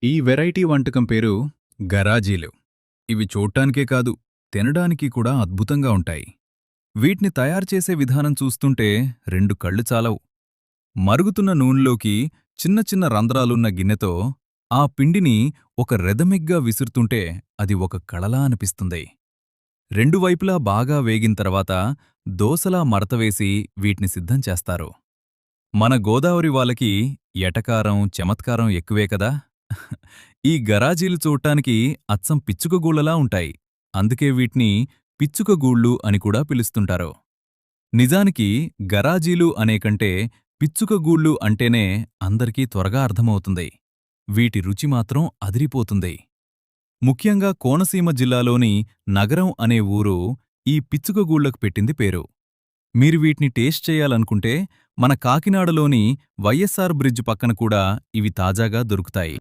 ఈ వెరైటీ వంటకం పేరు గరాజీలు. ఇవి చూడ్డానికే కాదు, తినడానికి కూడా అద్భుతంగా ఉంటాయి. వీటిని తయారుచేసే విధానం చూస్తుంటే రెండు కళ్ళు చాలవు. మరుగుతున్న నూనెలోకి చిన్న చిన్న రంధ్రాలున్న గిన్నెతో ఆ పిండిని ఒక రెదమెగ్గా విసురుతుంటే అది ఒక కళలా అనిపిస్తుంది. రెండు వైపులా బాగా వేగిన తర్వాత దోసలా మడతవేసి వీటిని సిద్ధం చేస్తారు. మన గోదావరి వాళ్ళకి ఎటకారం, చమత్కారం ఎక్కువే కదా! ఈ గరాజీలు చూడ్డానికి అచ్చం పిచ్చుకగూళ్ళలా ఉంటాయి. అందుకే వీటిని పిచ్చుకగూళ్ళు అని కూడా పిలుస్తుంటారు. నిజానికి గరాజీలు అనేకంటే పిచ్చుకగూళ్ళు అంటేనే అందరికీ త్వరగా అర్థమవుతుంది. వీటి రుచి మాత్రం అదిరిపోతుంది. ముఖ్యంగా కోనసీమ జిల్లాలోని నగరం అనే ఊరు ఈ పిచ్చుకగూళ్ళకు పెట్టింది పేరు. మీరు వీటిని టేస్ట్ చేయాలనుకుంటే మన కాకినాడలోని వైఎస్ఆర్ బ్రిడ్జ్ పక్కన కూడా ఇవి తాజాగా దొరుకుతాయి.